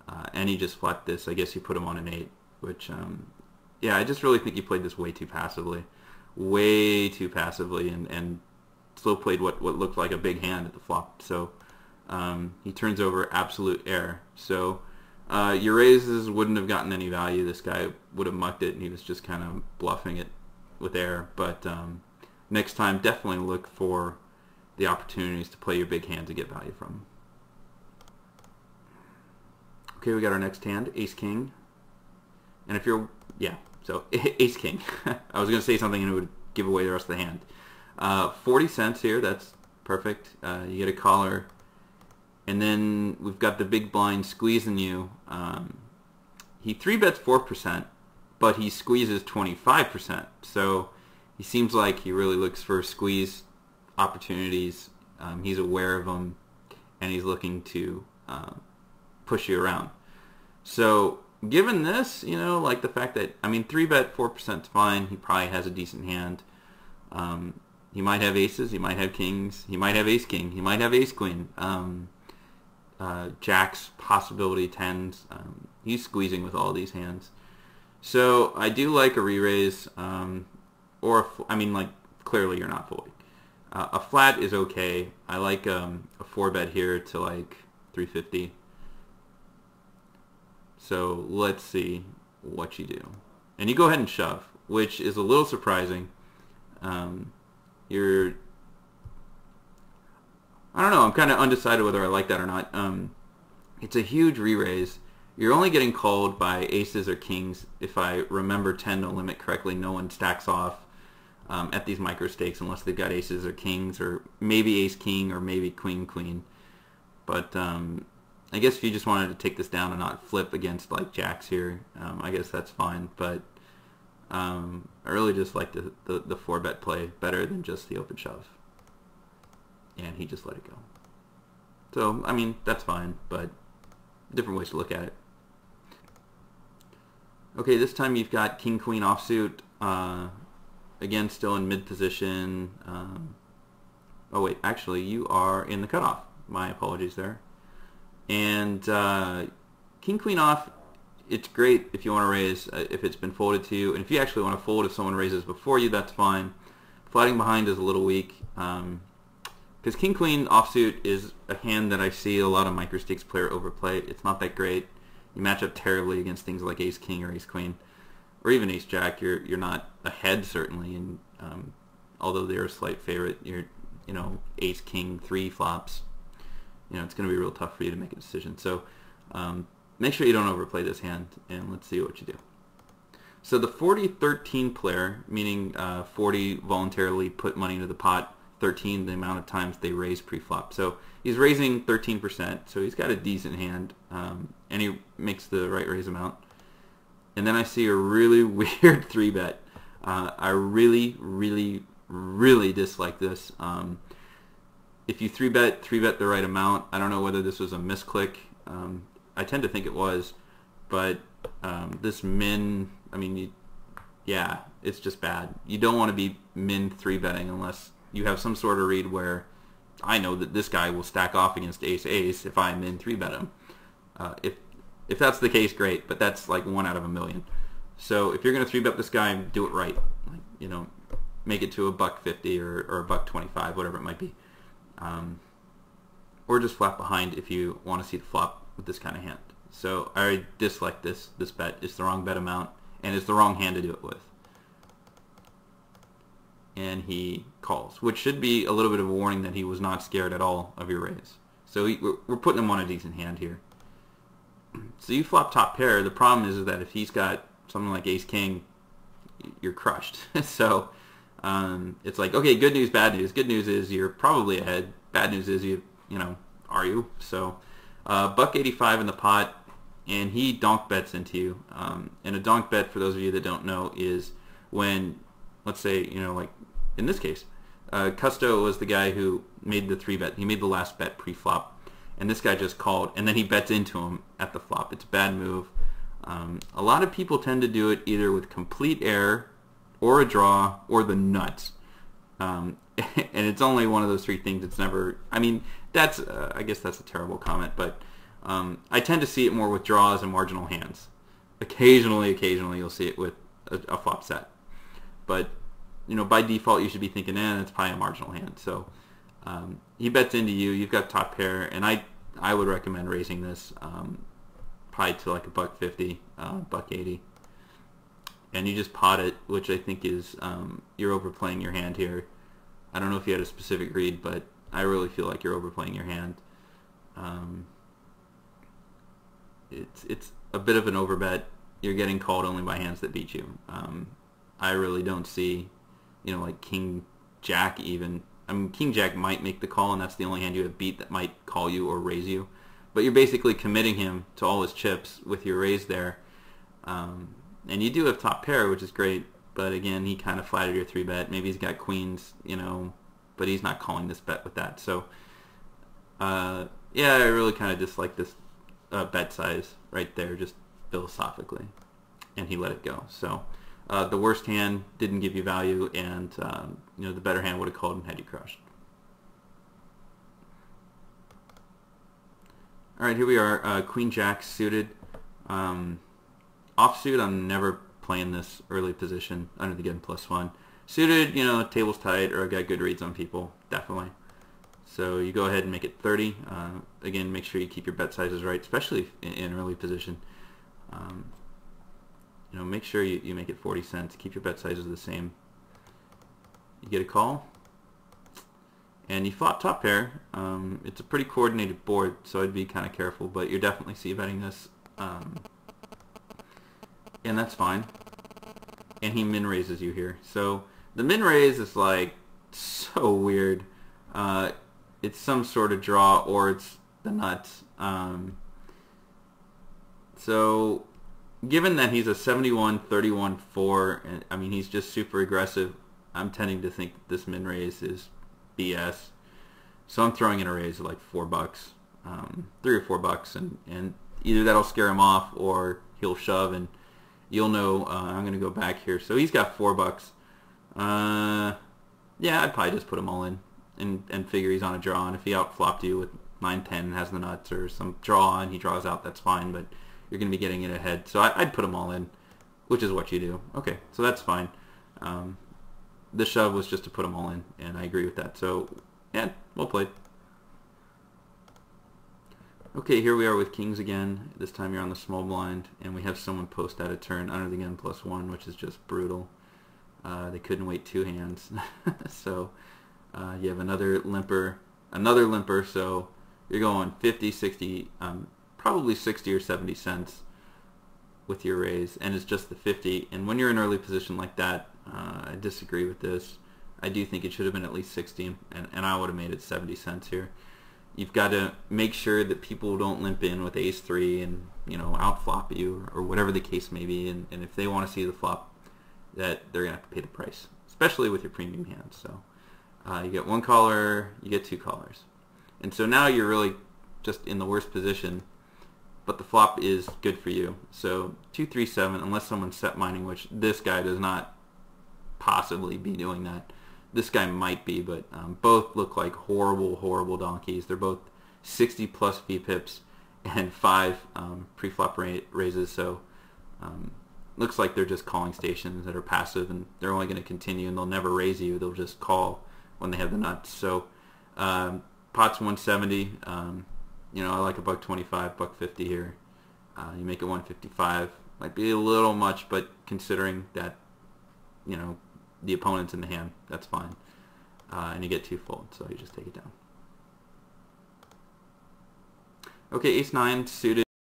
and he just flapped this. I guess he put him on an 8, which, yeah, I just really think he played this way too passively. Way too passively, and slow played what looked like a big hand at the flop. So he turns over absolute air. So your raises wouldn't have gotten any value. This guy would have mucked it, and he was just kind of bluffing it with air. But next time, definitely look for the opportunities to play your big hand to get value from. Okay, we got our next hand, Ace-King. And if you're, yeah, so Ace-King. I was going to say something and it would give away the rest of the hand. 40 cents here, that's perfect. You get a caller. And then we've got the big blind squeezing you. He 3-bets 4%, but he squeezes 25%. So he seems like he really looks for squeeze opportunities. He's aware of them, and he's looking to push you around. So given this, you know, like the fact that, I mean, 3-bet 4% is fine. He probably has a decent hand. He might have aces. He might have kings. He might have ace-king. He might have ace-queen. Jacks, possibility 10s. He's squeezing with all these hands. So I do like a re-raise, or I mean, like, clearly you're not folding. A flat is okay. I like a 4-bet here to like 350. So let's see what you do. And you go ahead and shove, which is a little surprising. You're, I don't know, I'm kind of undecided whether I like that or not. It's a huge re-raise. You're only getting called by aces or kings. If I remember 10 no limit correctly, no one stacks off at these micro stakes unless they've got aces or kings, or maybe ace-king, or maybe queen-queen. But I guess if you just wanted to take this down and not flip against like jacks here, I guess that's fine. But I really just like the 4-bet play better than just the open shove. And he just let it go. So, I mean, that's fine, but different ways to look at it. Okay, this time you've got king-queen offsuit. Again, still in mid-position. Oh wait, actually you are in the cutoff. My apologies there. And king-queen off, it's great if you want to raise if it's been folded to you. And if you actually want to fold if someone raises before you, that's fine. Flatting behind is a little weak. Because king-queen offsuit is a hand that I see a lot of micro-stakes player overplay. It's not that great. You match up terribly against things like ace-king or ace-queen. Or even ace-jack. You're not ahead, certainly. And although they're a slight favorite, you're, you know, ace-king 3 flops. You know, it's going to be real tough for you to make a decision. So make sure you don't overplay this hand, and let's see what you do. So the 40-13 player, meaning 40 voluntarily put money into the pot, 13 the amount of times they raise pre-flop. So he's raising 13%, so he's got a decent hand, and he makes the right raise amount. And then I see a really weird 3-bet. I really, really, really dislike this. If you 3-bet the right amount, I don't know whether this was a misclick. I tend to think it was, but this min, I mean, yeah, it's just bad. You don't want to be min 3-betting unless you have some sort of read where I know that this guy will stack off against ace-ace if I min 3-bet him. If that's the case, great, but that's like 1 out of a million. So if you're going to 3-bet this guy, do it right. Like, you know, make it to $1.50 or $1.25, whatever it might be. Or just flap behind if you want to see the flop with this kind of hand. So I dislike this bet. It's the wrong bet amount, and it's the wrong hand to do it with. And he calls, which should be a little bit of a warning that he was not scared at all of your raise. So we're putting him on a decent hand here. So you flop top pair. The problem is that if he's got something like ace-king, you're crushed. So it's like, okay, good news, bad news. Good news is you're probably ahead. Bad news is you know, are you? So $1.85 in the pot, and he donk bets into you. And a donk bet, for those of you that don't know, is when, let's say, you know, like in this case, Custo was the guy who made the 3-bet. He made the last bet pre-flop, and this guy just called, and then he bets into him at the flop. It's a bad move. A lot of people tend to do it either with complete error, or a draw, or the nuts. And it's only one of those 3 things. It's never, I mean, that's, I guess that's a terrible comment, but I tend to see it more with draws and marginal hands. Occasionally you'll see it with a flop set. But, you know, by default you should be thinking, it's probably a marginal hand. So he bets into you. You've got top pair, and I would recommend raising this probably to like $1.50, $1.80. And you just pot it, which I think is you're overplaying your hand here. I don't know if you had a specific read, but I really feel like you're overplaying your hand. It's a bit of an overbet. You're getting called only by hands that beat you. I really don't see, you know, like King Jack even. I mean, King Jack might make the call, and that's the only hand you have beat that might call you or raise you. But you're basically committing him to all his chips with your raise there. And you do have top pair, which is great. But again, he kind of flattered your 3-bet. Maybe he's got queens, you know, but he's not calling this bet with that. So, yeah, I really kind of dislike this bet size right there, just philosophically. And he let it go. So, the worst hand didn't give you value, and you know, the better hand would have called and had you crushed. All right, here we are. Queen Jack suited. Offsuit, I'm never playing this early position under the gun +1. Suited, you know, table's tight, or I got good reads on people, definitely. So you go ahead and make it 30. Again, make sure you keep your bet sizes right, especially in early position. You know, make sure you make it 40 cents. Keep your bet sizes the same. You get a call, and you flop top pair. It's a pretty coordinated board, so I'd be kind of careful, but you're definitely c-betting this. And that's fine. And he min raises you here. So the min raise is like so weird. It's some sort of draw, or it's the nuts. So given that he's a 71, 31, 4, and I mean he's just super aggressive, I'm tending to think that this min raise is BS. So I'm throwing in a raise of like $4, $3 or $4, and either that'll scare him off or he'll shove, and you'll know. I'm going to go back here. So he's got $4. Yeah, I'd probably just put him all in and figure he's on a draw. And if he outflopped you with 9-10 and has the nuts, or some draw and he draws out, that's fine. But you're going to be getting it ahead. So I'd put him all in, which is what you do. Okay, so that's fine. The shove was just to put them all in, and I agree with that. So yeah, well played. Okay, here we are with kings again. This time you're on the small blind, and we have someone post out a turn under the gun +1, which is just brutal. They couldn't wait 2 hands. So you have another limper, so you're going 50, 60, probably 60 or 70 cents with your raise, and it's just the 50. And when you're in early position like that, I disagree with this. I do think it should have been at least 60, and I would have made it 70 cents here. You've got to make sure that people don't limp in with ace-3 and, you know, outflop you, or whatever the case may be. And if they want to see the flop, that they're going to have to pay the price, especially with your premium hands. So you get 1 caller, you get 2 callers. And so now you're really just in the worst position, but the flop is good for you. So 2-3-7, unless someone's set mining, which this guy does not possibly be doing that. This guy might be, but both look like horrible, horrible donkeys. They're both 60 plus VPIPs and 5 pre-flop raises, so looks like they're just calling stations that are passive, and they're only going to continue, and they'll never raise you. They'll just call when they have the nuts. So pot's 170. You know, I like $1.25, $1.50 here. You make it 155. Might be a little much, but considering that, you know, the opponent's in the hand, that's fine. And you get 2 fold, so you just take it down. Okay, ace-9 suited.